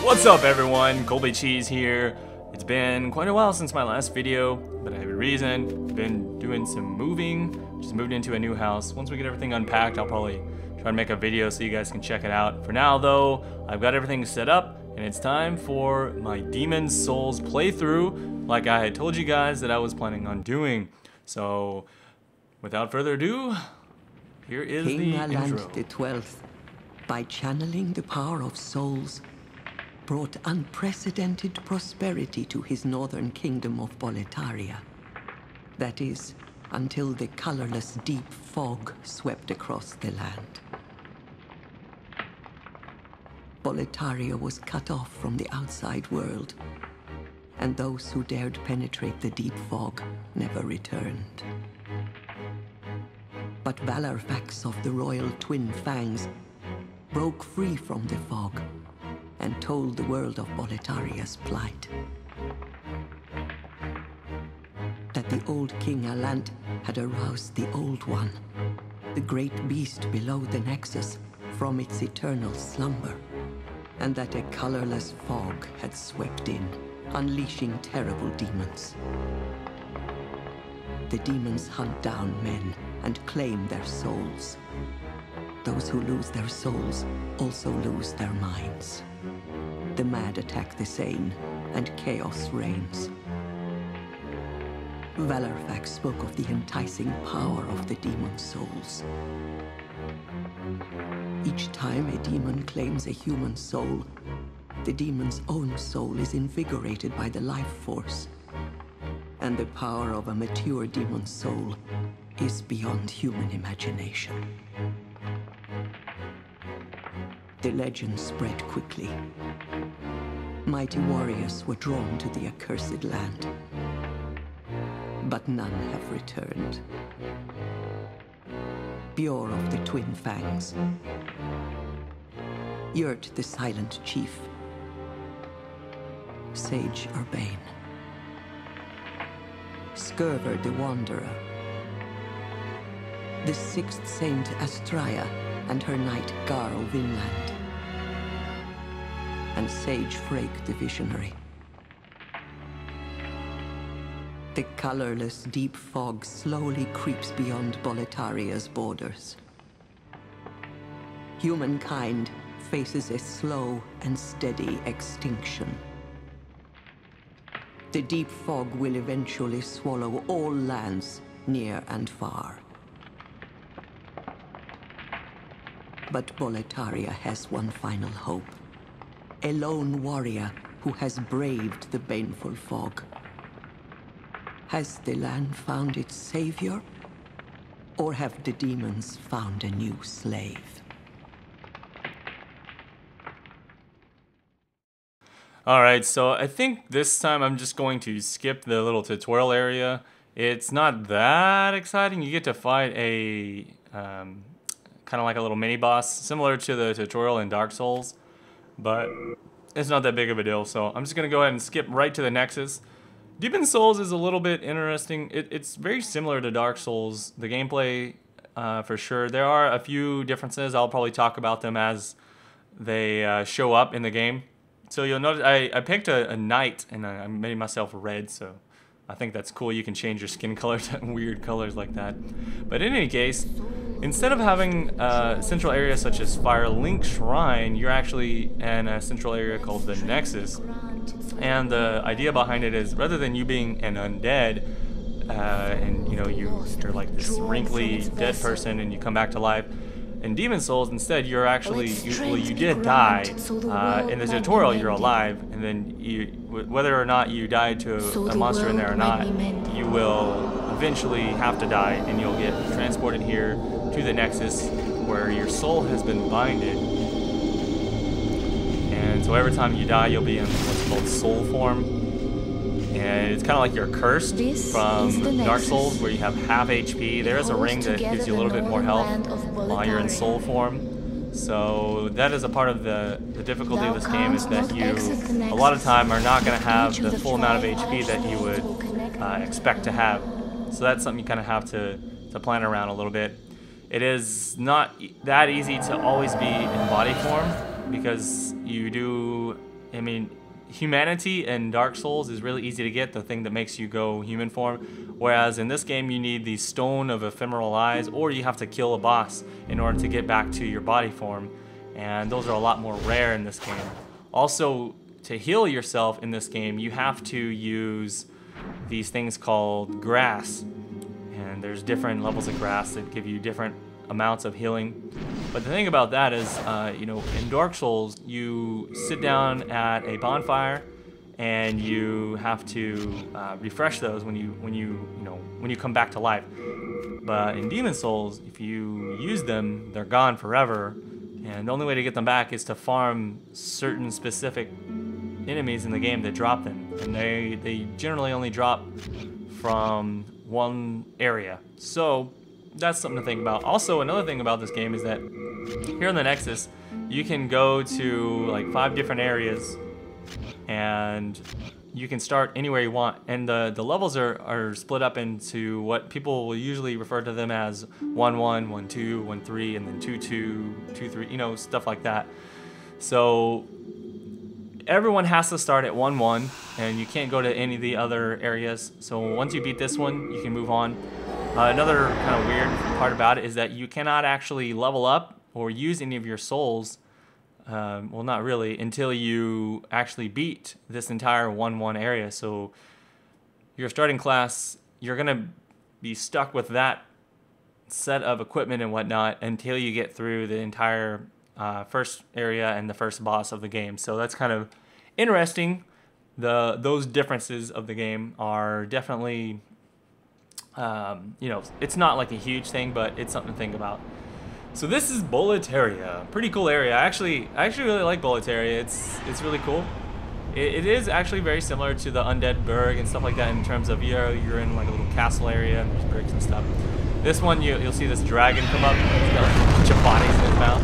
What's up everyone, Colby Cheese here. It's been quite a while since my last video, but I have a reason. Been doing some moving, just moved into a new house. Once we get everything unpacked, I'll probably try to make a video so you guys can check it out. For now though, I've got everything set up and it's time for my Demon's Souls playthrough like I had told you guys that I was planning on doing. So without further ado, here is King the Aland intro. the 12th, by channeling the power of souls, brought unprecedented prosperity to his northern kingdom of Boletaria. That is, until the colorless deep fog swept across the land. Boletaria was cut off from the outside world, and those who dared penetrate the deep fog never returned. But Valorfax of the royal Twin Fangs broke free from the fog and told the world of Boletaria's plight. That the old King Alant had aroused the Old One, the great beast below the Nexus, from its eternal slumber, and that a colorless fog had swept in, unleashing terrible demons. The demons hunt down men and claim their souls. Those who lose their souls also lose their minds. The mad attack the sane, and chaos reigns. Valorfax spoke of the enticing power of the demon souls. Each time a demon claims a human soul, the demon's own soul is invigorated by the life force. And the power of a mature demon's soul is beyond human imagination. The legend spread quickly. Mighty warriors were drawn to the accursed land, but none have returned. Bjor of the Twin Fangs, Yurt the Silent Chief, Sage Urbane, Skurver the Wanderer, the Sixth Saint Astraea and her knight Garl Vinland, and Sage Frake the Visionary. The colorless deep fog slowly creeps beyond Boletaria's borders. Humankind faces a slow and steady extinction. The deep fog will eventually swallow all lands near and far. But Boletaria has one final hope. A lone warrior who has braved the baneful fog. Has the land found its savior? Or have the demons found a new slave? Alright, so I think this time I'm just going to skip the little tutorial area. It's not that exciting. You get to fight a kind of like a little mini boss, similar to the tutorial in Dark Souls, but it's not that big of a deal. So I'm just gonna go ahead and skip right to the Nexus. Demon's Souls is a little bit interesting. It's very similar to Dark Souls, the gameplay for sure. There are a few differences. I'll probably talk about them as they show up in the game. So you'll notice I picked a knight and I made myself red, so I think that's cool. You can change your skin color to weird colors like that. But in any case, instead of having a central area such as Firelink Shrine, you're actually in a central area called the Nexus. And the idea behind it is, rather than you being an undead, and you know you're like this wrinkly dead person and you come back to life, in Demon's Souls instead you're actually you did die. In the tutorial you're alive, and then whether or not you died to a monster in there or not, you will eventually have to die, and you'll get transported here to the Nexus where your soul has been binded. And so every time you die, you'll be in what's called soul form. And it's kind of like you're cursed from Dark Souls, where you have half HP. There is a ring that gives you a little bit more health while you're in soul form. So that is a part of the difficulty of this game, is that you, a lot of time, are not going to have the full amount of HP that you would expect to have. So that's something you kind of have to plan around a little bit. It is not that easy to always be in body form, because you do I mean, humanity in Dark Souls is really easy to get, the thing that makes you go human form, whereas in this game you need the Stone of Ephemeral Eyes, or you have to kill a boss in order to get back to your body form, and those are a lot more rare in this game. Also, to heal yourself in this game, you have to use these things called grass, and there's different levels of grass that give you different amounts of healing. But the thing about that is, you know, in Dark Souls, you sit down at a bonfire, and you have to refresh those when you come back to life. But in Demon Souls, if you use them, they're gone forever, and the only way to get them back is to farm certain specific enemies in the game that drop them, and they generally only drop from one area. So that's something to think about. Also, another thing about this game is that here in the Nexus, you can go to like 5 different areas, and you can start anywhere you want. And the levels are split up into what people will usually refer to them as 1-1, 1-2, 1-3, and then 2-2, 2-3, you know, stuff like that. So everyone has to start at 1-1, and you can't go to any of the other areas. So once you beat this one, you can move on. Another kind of weird part about it is that you cannot actually level up or use any of your souls, well, not really, until you actually beat this entire 1-1 area. So your starting class, you're going to be stuck with that set of equipment and whatnot until you get through the entire first area and the first boss of the game. So that's kind of interesting. Those differences of the game are definitely, you know, it's not like a huge thing, but it's something to think about. So this is Boletaria, pretty cool area. I actually really like Boletaria. It's really cool. It is actually very similar to the Undead Burg and stuff like that in terms of you're in like a little castle area and there's bricks and stuff. This one you'll see this dragon come up. He's got like a bunch of bodies in his mouth.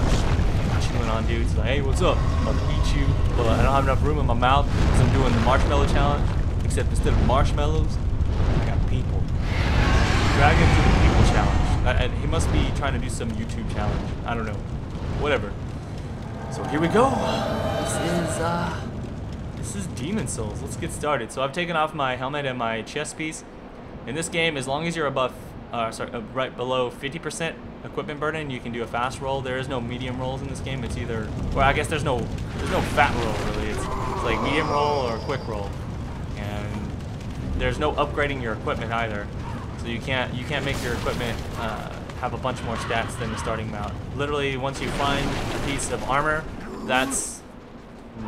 Chewing on dudes. He's like, hey, what's up? I'm about to eat you, but I don't have enough room in my mouth because I'm doing the marshmallow challenge. Except instead of marshmallows, I got people. Dragon to the people challenge. He must be trying to do some YouTube challenge. I don't know. Whatever. So here we go. This is Demon Souls. Let's get started. So I've taken off my helmet and my chest piece. In this game, as long as you're above, right below 50% equipment burden, you can do a fast roll. There is no medium rolls in this game. It's either, well, I guess there's no fat roll really. It's like medium roll or quick roll, and there's no upgrading your equipment either. So you can't make your equipment have a bunch more stats than the starting mount. Literally, once you find a piece of armor, that's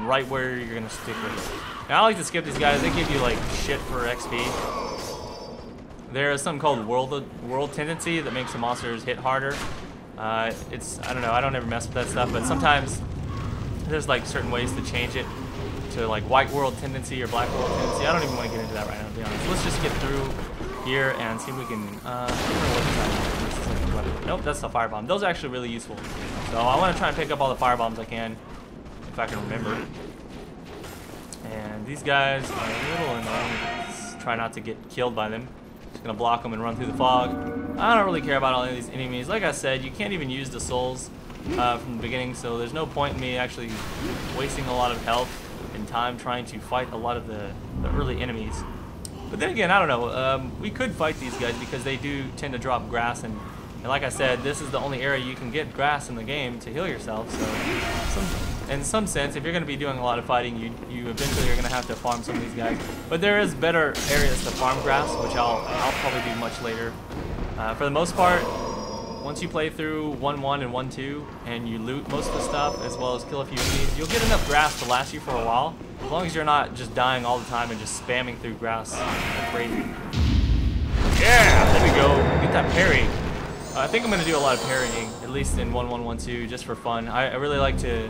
right where you're gonna stick with it. Now I like to skip these guys. They give you like shit for XP. There is something called world tendency that makes the monsters hit harder. I don't know. I don't ever mess with that stuff, but sometimes there's like certain ways to change it to like white world tendency or black world tendency. I don't even want to get into that right now, to be honest. Let's just get through here and see if we can. Nope, that's the firebomb. Those are actually really useful. So I want to try and pick up all the firebombs I can, if I can remember. And these guys are a little annoying. Just try not to get killed by them. Just gonna block them and run through the fog. I don't really care about all of these enemies. Like I said, you can't even use the souls from the beginning, so there's no point in me actually wasting a lot of health and time trying to fight a lot of the early enemies. But then again, I don't know. We could fight these guys because they do tend to drop grass, and like I said, this is the only area you can get grass in the game to heal yourself. So, in some sense, if you're going to be doing a lot of fighting, you eventually are going to have to farm some of these guys. But there is better areas to farm grass, which I'll probably do much later. For the most part, once you play through 1-1 and 1-2, and you loot most of the stuff, as well as kill a few enemies, you'll get enough grass to last you for a while, as long as you're not just dying all the time and just spamming through grass like crazy. Yeah, there we go. Get that parry. I think I'm going to do a lot of parrying, at least in 1-1, 1-2, just for fun. I really like to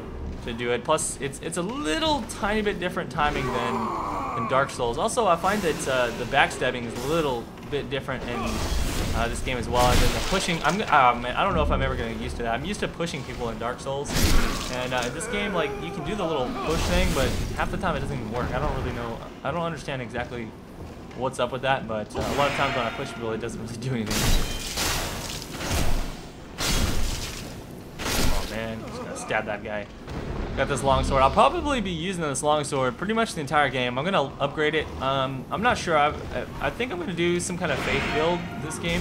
do it. Plus, it's a little tiny bit different timing than Dark Souls. Also, I find that the backstabbing is a little bit different in this game as well. And then the pushing, man, I don't know if I'm ever going to get used to that. I'm used to pushing people in Dark Souls, and in this game, like, you can do the little push thing, but half the time it doesn't even work. I don't really know. I don't understand exactly what's up with that, but a lot of times when I push people, it doesn't really do anything. Oh man, just gonna stab that guy. Got this longsword. I'll probably be using this longsword pretty much the entire game. I'm gonna upgrade it. I'm not sure. I think I'm gonna do some kind of faith build this game,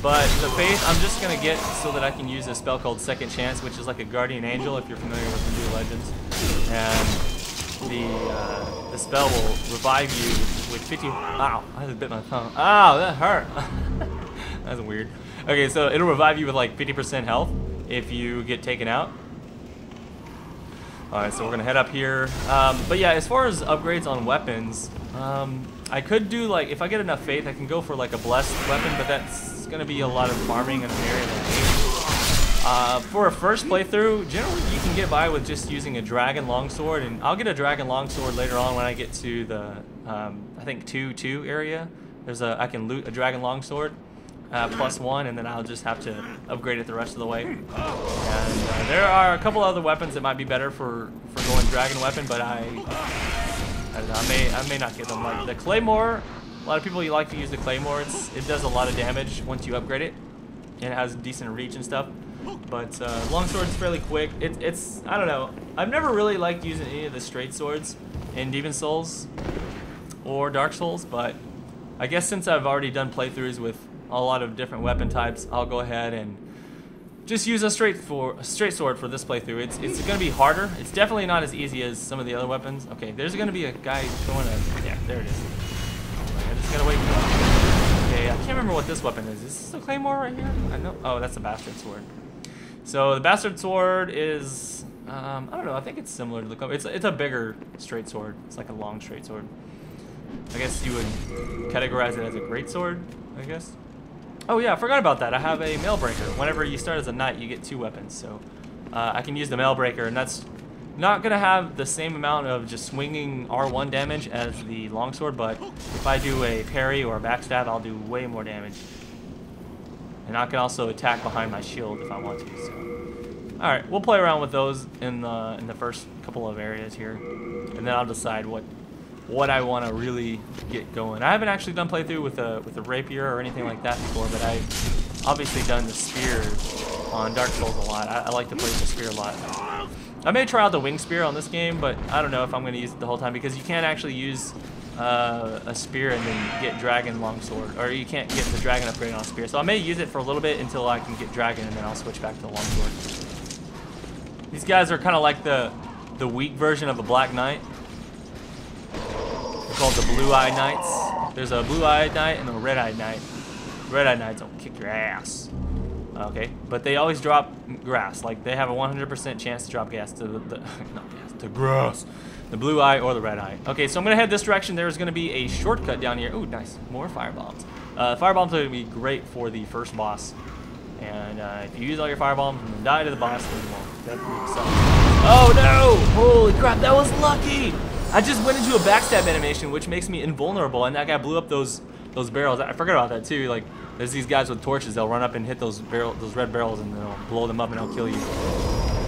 but the faith I'm just gonna get so that I can use a spell called Second Chance, which is like a guardian angel if you're familiar with Hindu legends, and the spell will revive you with 50. Ow! I just bit my tongue. Ow! That hurt. That's weird. Okay, so it'll revive you with like 50% health if you get taken out. Alright, so we're gonna head up here. But yeah, as far as upgrades on weapons, I could do like, if I get enough faith, I can go for like a blessed weapon, but that's gonna be a lot of farming in an area like this. For a first playthrough, generally you can get by with just using a dragon longsword, and I'll get a dragon longsword later on when I get to the, I think 2-2 area. I can loot a dragon longsword. +1, and then I'll just have to upgrade it the rest of the way. And there are a couple other weapons that might be better for going dragon weapon, but I don't know, I may not get them. Like the claymore, a lot of people like to use the claymore. It does a lot of damage once you upgrade it, and it has decent reach and stuff. But longsword's fairly quick. It's I don't know. I've never really liked using any of the straight swords in Demon Souls or Dark Souls, but I guess since I've already done playthroughs with a lot of different weapon types, I'll go ahead and just use a straight sword for this playthrough. It's gonna be harder. It's definitely not as easy as some of the other weapons. Okay, there's gonna be a guy throwing a, yeah, there it is. I just gotta wait. Okay, I can't remember what this weapon is. Is this the claymore right here? I know. Oh, that's the bastard sword. So the bastard sword is, I don't know. I think it's similar to the claymore. It's a bigger straight sword. It's like a long straight sword. I guess you would categorize it as a great sword, I guess. Oh yeah, I forgot about that. I have a mail breaker. Whenever you start as a knight, you get 2 weapons. So I can use the mail breaker, and that's not gonna have the same amount of just swinging R1 damage as the longsword, but if I do a parry or a backstab, I'll do way more damage. And I can also attack behind my shield if I want to. So, all right, we'll play around with those in the first couple of areas here, and then I'll decide what I want to really get going. I haven't actually done playthrough with a rapier or anything like that before, but I've obviously done the spear on Dark Souls a lot. I like to play with the spear a lot. I may try out the wing spear on this game, but I don't know if I'm going to use it the whole time, because you can't actually use a spear and then get dragon longsword, or you can't get the dragon upgrade on a spear. So I may use it for a little bit until I can get dragon, and then I'll switch back to the longsword. These guys are kind of like the weak version of a Black Knight. Called the Blue-Eyed Knights. There's a Blue-Eyed Knight and a Red-Eyed Knight. Red-Eyed Knights don't kick your ass. Okay, but they always drop grass. Like, they have a 100% chance to drop gas to not gas, to grass. The Blue Eye or the Red Eye. Okay, so I'm gonna head this direction. There's gonna be a shortcut down here. Ooh, nice, more firebombs. Firebombs are gonna be great for the first boss. And if you use all your firebombs and then die to the boss, then that sucks. Oh no! Holy crap, that was lucky! I just went into a backstab animation, which makes me invulnerable, and that guy blew up those barrels. I forgot about that too. Like, there's these guys with torches. They'll run up and hit those red barrels, and they'll blow them up, and they'll kill you.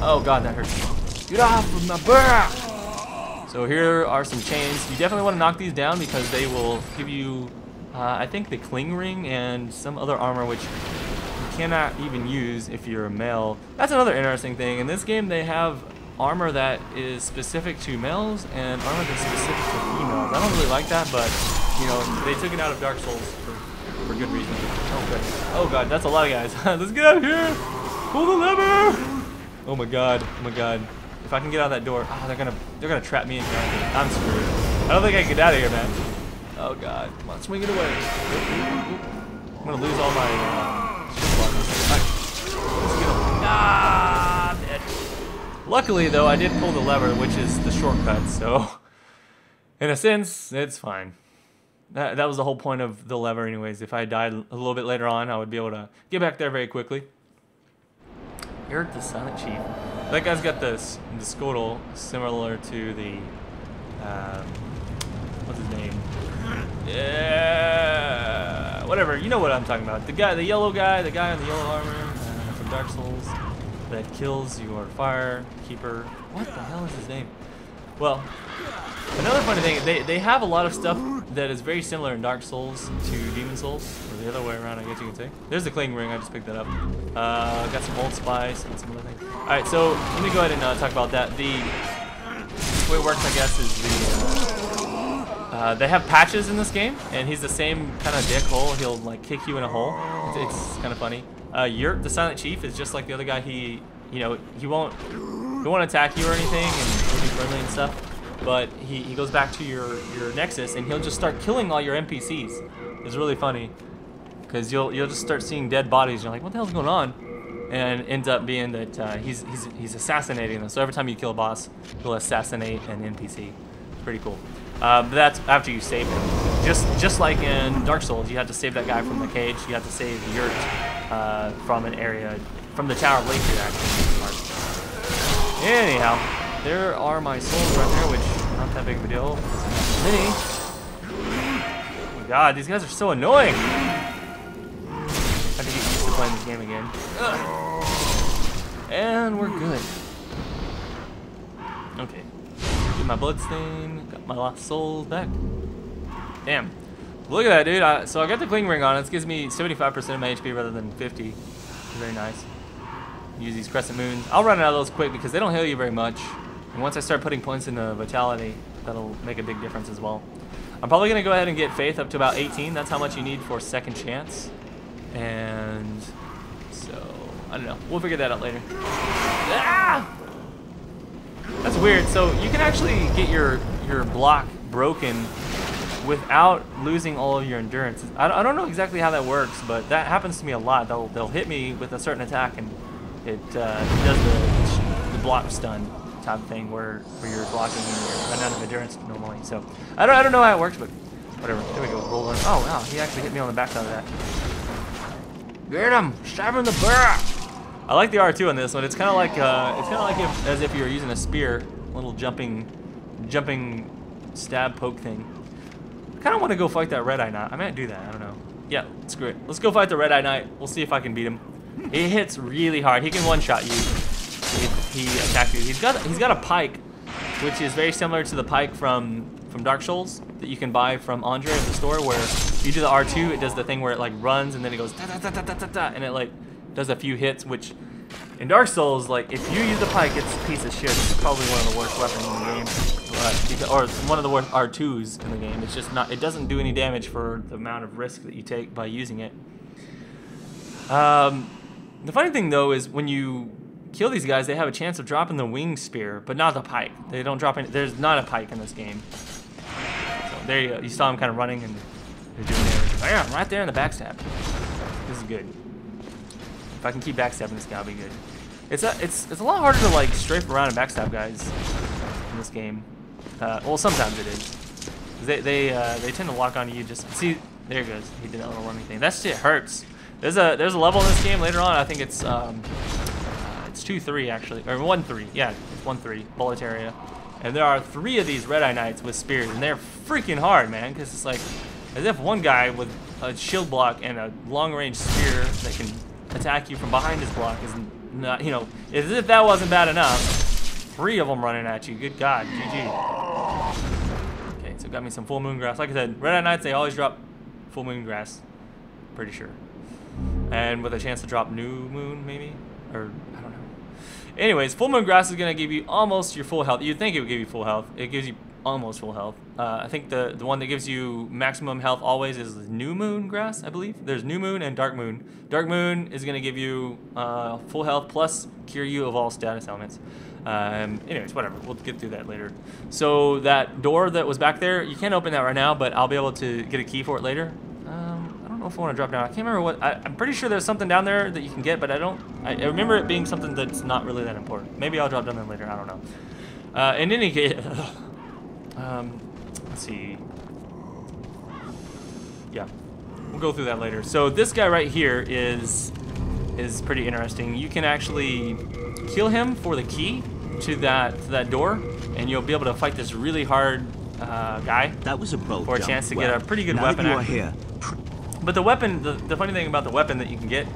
Oh god, that hurts. Get off of my back! So here are some chains. You definitely want to knock these down because they will give you, I think, the cling ring and some other armor, which you cannot even use if you're a male. That's another interesting thing. In this game, they have armor that is specific to males and armor that's specific to females. I don't really like that, but you know, they took it out of Dark Souls for good reason. Oh god, that's a lot of guys. Let's get out of here! Pull the lever! Oh my god, oh my god. If I can get out that door, they're gonna trap me in here. I'm screwed. I don't think I can get out of here, man. Oh god, come on, swing it away. I'm gonna lose all my shield blockers. I'm dead. Luckily, though, I did pull the lever, which is the shortcut, so in a sense, it's fine. That was the whole point of the lever anyways. If I died a little bit later on, I would be able to get back there very quickly. You're the Silent Chief. That guy's got the scrotal similar to the, what's his name? Yeah, whatever, you know what I'm talking about. The yellow guy, the guy in the yellow armor from Dark Souls. That kills your fire keeper. What the hell is his name? Well, another funny thing, they have a lot of stuff that is very similar in Dark Souls to Demon Souls, or the other way around, I guess you can say. There's the Cling Ring, I just picked that up. Got some Old Spice and some other things. Alright, so let me go ahead and talk about that. The way it works, I guess, is they have patches in this game, and he's the same kind of dickhole. He'll like kick you in a hole. It's kind of funny. Yurt, the Silent Chief, is just like the other guy. He won't attack you or anything, and he'll be friendly and stuff. But he goes back to your Nexus, and he'll just start killing all your NPCs. It's really funny, because you'll just start seeing dead bodies. You're like, what the hell's going on? And it ends up being that he's assassinating them. So every time you kill a boss, he'll assassinate an NPC. It's pretty cool. But that's after you save him. Just like in Dark Souls, you had to save that guy from the cage. You had to save Yurt from an area, from the Tower of Lathril, actually. Anyhow, there are my souls right there, which not that big of a deal. Many. Oh my god, these guys are so annoying. I have to get used to playing this game again. And we're good. Okay. Get my bloodstain. Got my lost souls back. Damn. Look at that, dude. So I got the Cling Ring on. It gives me 75% of my HP rather than 50. Very nice. Use these Crescent Moons. I'll run out of those quick because they don't heal you very much. And once I start putting points into Vitality, that'll make a big difference as well. I'm probably going to go ahead and get Faith up to about 18. That's how much you need for Second Chance. And so, I don't know. We'll figure that out later. Ah! That's weird. So you can actually get your block broken without losing all of your endurance. I don't know exactly how that works, but that happens to me a lot. They'll hit me with a certain attack, and it does the block stun type thing where you're blocking and you're running out of endurance normally. So I don't know how it works, but whatever. There we go. Roll one. Oh wow, he actually hit me on the backside of that. Get him! Stab him in the back! I like the R2 on this one. It's kind of like as if you were using a spear, little jumping stab poke thing. I kind of want to go fight that Red Eye Knight. I might do that. I don't know. Yeah, screw it. Let's go fight the Red Eye Knight. We'll see if I can beat him. It hits really hard. He can one-shot you if he attacks you. He's got a pike, which is very similar to the pike from Dark Souls that you can buy from Andre at the store, where you do the R2, it does the thing where it like runs and then it goes da da da da da da da, and it like does a few hits, which in Dark Souls, like if you use the pike, it's a piece of shit. It's probably one of the worst weapons in the game, or one of the worst R2s in the game. It's just not. It doesn't do any damage for the amount of risk that you take by using it. The funny thing though is when you kill these guys, they have a chance of dropping the wing spear, but not the pike. They don't drop any. There's not a pike in this game. So there you go. You saw him kind of running and they're doing damage. Bam! Right there in the backstab. This is good. If I can keep backstabbing this guy, I'll be good. It's a lot harder to like strafe around and backstab guys in this game. Well, sometimes it is. They tend to lock onto you. Just see, there it goes. He did that little running thing. That shit hurts. There's a level in this game later on. I think it's 2-3 actually, or 1-3. Yeah, it's 1-3. Boletaria, and there are 3 of these Red Eye Knights with spears, and they're freaking hard, man. Because it's like as if one guy with a shield block and a long-range spear that can attack you from behind his block is not, you know, as if that wasn't bad enough. 3 of them running at you. Good God, GG. Okay, so got me some Full Moon Grass. Like I said, Red Eye Knights, they always drop Full Moon Grass. Pretty sure. And with a chance to drop New Moon, maybe? Or, I don't know. Anyways, Full Moon Grass is going to give you almost your full health. You'd think it would give you full health. It gives you almost full health. I think the one that gives you maximum health always is New Moon Grass, I believe. There's New Moon and Dark Moon. Dark Moon is going to give you full health plus cure you of all status elements. Anyways, whatever. We'll get through that later. So that door that was back there, you can't open that right now, but I'll be able to get a key for it later. I don't know if I want to drop down. I can't remember what. I'm pretty sure there's something down there that you can get, but I remember it being something that's not really that important. Maybe I'll drop down there later. I don't know. In any case, let's see. Yeah, we'll go through that later. So this guy right here is pretty interesting. You can actually kill him for the key to that door, and you'll be able to fight this really hard guy. That was a bold for a jump. chance to Well, get a pretty good now weapon. that you are here. But the weapon, the funny thing about the weapon that you can get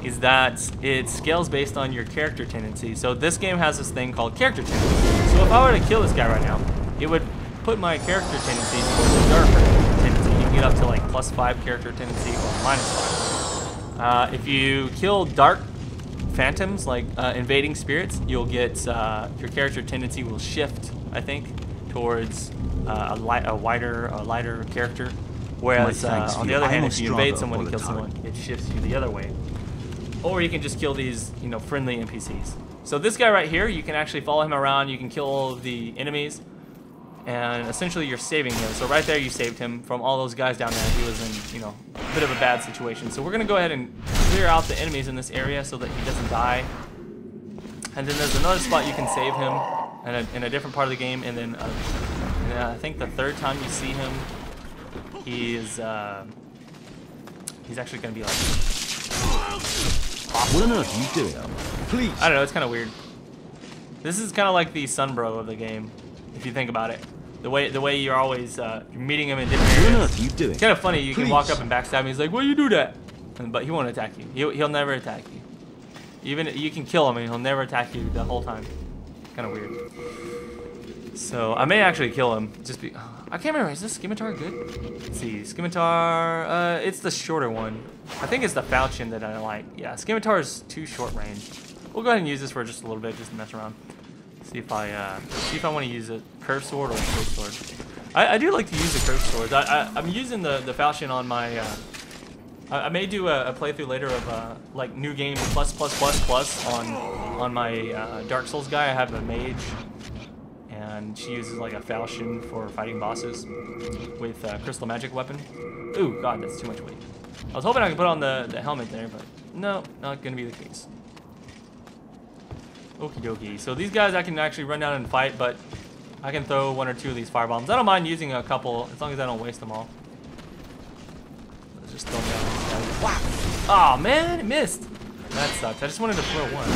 is that it scales based on your character tendency. So this game has this thing called character tendency. So if I were to kill this guy right now, it would put my character tendency towards the darker get up to like +5 character tendency or -5. If you kill dark phantoms like invading spirits, you'll get your character tendency will shift, I think, towards a lighter character. Whereas on the other hand, if you invade someone and kill someone, it shifts you the other way. Or you can just kill these, you know, friendly NPCs. So this guy right here, you can actually follow him around. You can kill all of the enemies, and essentially you're saving him. So right there, you saved him from all those guys down there. He was in, you know, a bit of a bad situation. So we're gonna go ahead and clear out the enemies in this area so that he doesn't die. And then there's another spot you can save him in a different part of the game. And then I think the third time you see him, he's actually gonna be like. What on earth are you doing? Please. I don't know. It's kind of weird. This is kind of like the Sunbro of the game, if you think about it. The way you're always you're meeting him in different areas. What on earth are you doing? It's kind of funny. You can walk up and backstab him. He's like, "Why you do that?" But he won't attack you. He'll never attack you. Even you can kill him and he'll never attack you the whole time. Kind of weird. So I may actually kill him. I can't remember. Is this Scimitar good? Let's see. Scimitar. It's the shorter one. I think it's the falchion that I like. Yeah, Scimitar is too short range. We'll go ahead and use this for just a little bit, just to mess around. See if I want to use a curved sword or a straight sword. I do like to use the curved swords. I'm using the falchion on my. I may do a playthrough later of like new game plus on my Dark Souls guy. I have a mage, and she uses like a falchion for fighting bosses with crystal magic weapon. Ooh, God, that's too much weight. I was hoping I could put on the helmet there, but no, not gonna be the case. Okie dokie. So these guys I can actually run down and fight, but I can throw 1 or 2 of these firebombs. I don't mind using a couple as long as I don't waste them all. Let's just throw them down. Wow! Oh man, it missed. That sucks. I just wanted to throw one.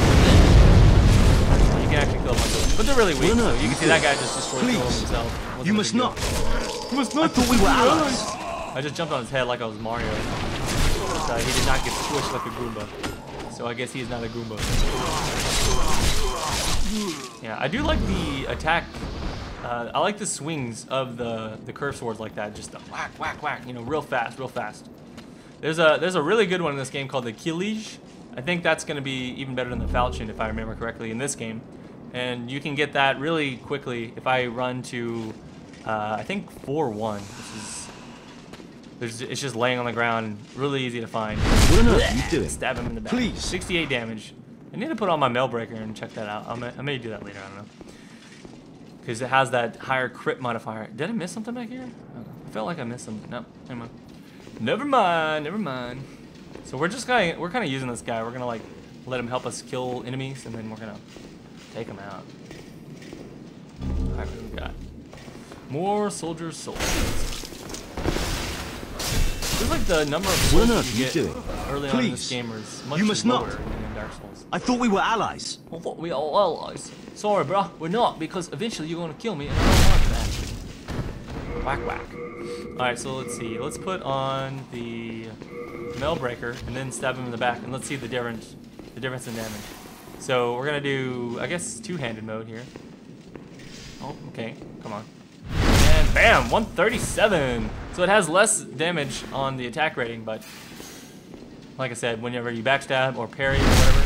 You can actually kill a bunch of them, but they're really weak. So you can see that guy just destroyed himself. You must not. You must not. I thought we were allies. I just jumped on his head like I was Mario. But, he did not get squished like a Goomba. So I guess he is not a Goomba. Yeah, I do like the attack. I like the swings of the curved swords like that. Just the whack, whack, whack. You know, real fast, real fast. There's a really good one in this game called the Killige. I think that's going to be even better than the falchion if I remember correctly in this game. And you can get that really quickly if I run to, I think 4-1. It's just laying on the ground, really easy to find. What on earth are you doing? Stab him in the back. Please. 68 damage. I need to put on my mail breaker and check that out. I may do that later. I don't know. Because it has that higher crit modifier. Did I miss something back here? I felt like I missed something. No, never mind. Never mind. Never mind. So we're kind of using this guy. We're gonna like let him help us kill enemies, and then we're gonna take him out. All right, what do we got? More soldiers. Feels like the number of soldiers you get early on in this game is much lower than in Dark Souls. I thought we were allies. I thought we were allies. Sorry, bro, we're not, because eventually you're gonna kill me, and I don't want that. Whack, whack. All right, so let's see. Let's put on the mail breaker and then stab him in the back, and let's see the difference in damage. So we're gonna do, I guess, two-handed mode here. Oh, okay, come on. And bam, 137. So it has less damage on the attack rating, but like I said, whenever you backstab or parry or whatever,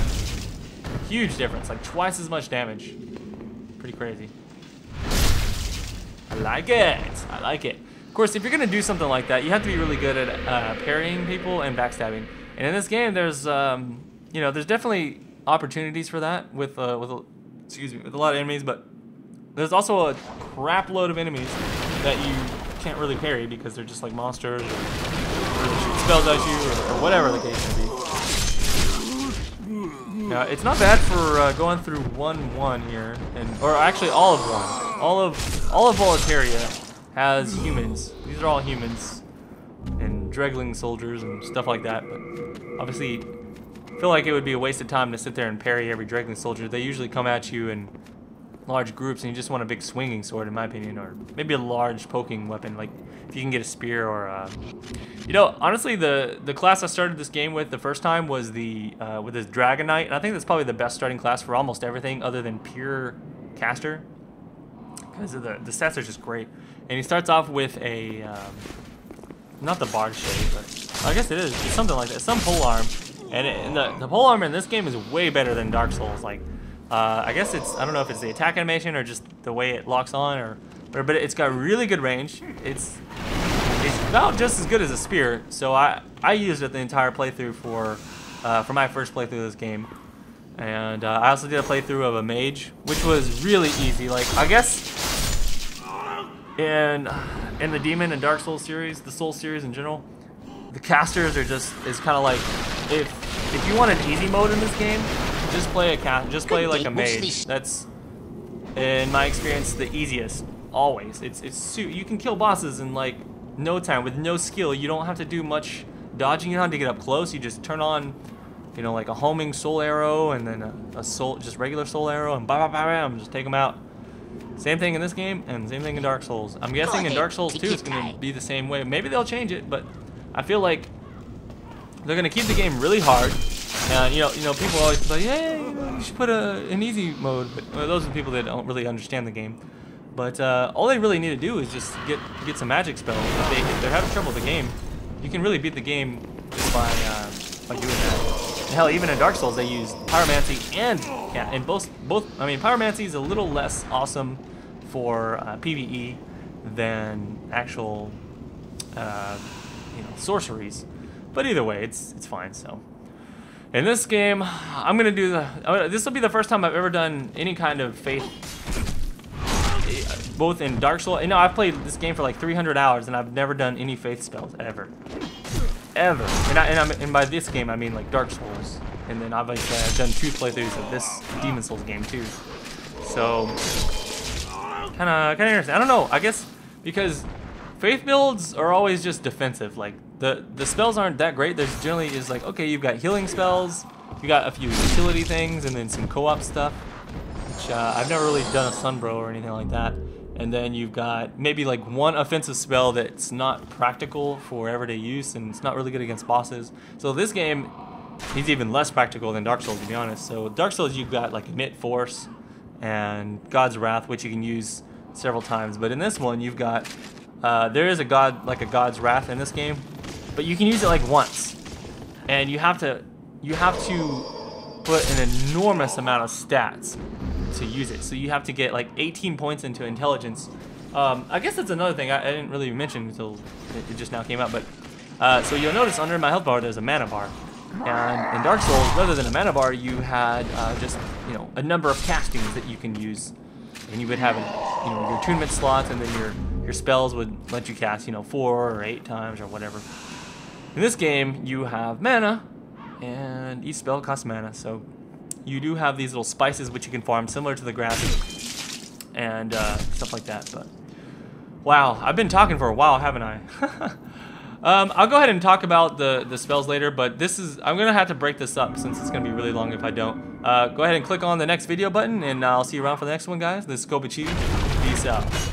huge difference, like twice as much damage. Pretty crazy. I like it. I like it. Of course, if you're gonna do something like that, you have to be really good at parrying people and backstabbing. And in this game, there's you know, there's definitely opportunities for that with a lot of enemies, but there's also a crap load of enemies that you can't really parry because they're just like monsters or really shoot spells at you or whatever the case may be. It's not bad for going through 1-1 here, or actually all of 1. All of Boletaria has humans. These are all humans and Dregling soldiers and stuff like that. But obviously, I feel like it would be a waste of time to sit there and parry every Dregling soldier. They usually come at you in large groups, and you just want a big swinging sword, in my opinion, or maybe a large poking weapon, like if you can get a spear or you know, honestly, the class I started this game with the first time was with this Dragon Knight, and I think that's probably the best starting class for almost everything other than pure caster, because the stats are just great. And he starts off with a not the barred shade, but I guess it is. It's something like that. It's some pole arm, and the pole arm in this game is way better than Dark Souls. Like, I guess I don't know if it's the attack animation or just the way it locks on or whatever, but it's got really good range. It's about just as good as a spear. So I used it the entire playthrough for my first playthrough of this game. And I also did a playthrough of a mage, which was really easy. Like, I guess in the Demon and Dark Souls series, the Souls series in general, the casters are is kind of like, if you want an easy mode in this game, just play like a mage. That's, in my experience, the easiest. Always. You can kill bosses in like no time with no skill. You don't have to do much dodging. You don't have to get up close. You just turn on, you know, like a homing soul arrow and then just regular soul arrow and bam, just take them out. Same thing in this game and same thing in Dark Souls. I'm guessing in Dark Souls 2 it's going to be the same way. Maybe they'll change it, but I feel like they're going to keep the game really hard. And you know, people always say, "Hey, you should put an easy mode." But those are the people that don't really understand the game. But all they really need to do is just get some magic spells. If they're having trouble with the game, you can really beat the game just by doing that. And hell, even in Dark Souls, they use pyromancy and both. I mean, pyromancy is a little less awesome for PvE than actual, sorceries. But either way, it's fine. So, in this game, I'm gonna do this will be the first time I've ever done any kind of faith. Both in Dark Souls, I've played this game for like 300 hours and I've never done any faith spells ever. And by this game I mean like Dark Souls, and then obviously I've done 2 playthroughs of this Demon Souls game too. So kind of interesting. I don't know. I guess because faith builds are always just defensive. Like the spells aren't that great. There's generally is like, okay, you've got healing spells, you got a few utility things, and then some co-op stuff. Which I've never really done a Sunbro or anything like that. And then you've got maybe like one offensive spell that's not practical for everyday use and it's not really good against bosses. So this game is even less practical than Dark Souls, to be honest. So Dark Souls, you've got like Emit Force and God's Wrath, which you can use several times. But in this one, you've got there is a God's Wrath in this game, but you can use it like once, and you have to put an enormous amount of stats to use it. So you have to get like 18 points into intelligence. I guess that's another thing I didn't really mention until it just now came out, but so you'll notice under my health bar there's a mana bar, and in Dark Souls, rather than a mana bar, you had just a number of castings that you can use, and you would have your attunement slots, and then your spells would let you cast 4 or 8 times or whatever. In this game you have mana, and each spell costs mana, so you do have these little spices which you can farm, similar to the grass and stuff like that. But wow, I've been talking for a while, haven't I? I'll go ahead and talk about the spells later, but I'm gonna have to break this up since it's gonna be really long if I don't. Go ahead and click on the next video button, and I'll see you around for the next one, guys. This is Kobachi. Peace out.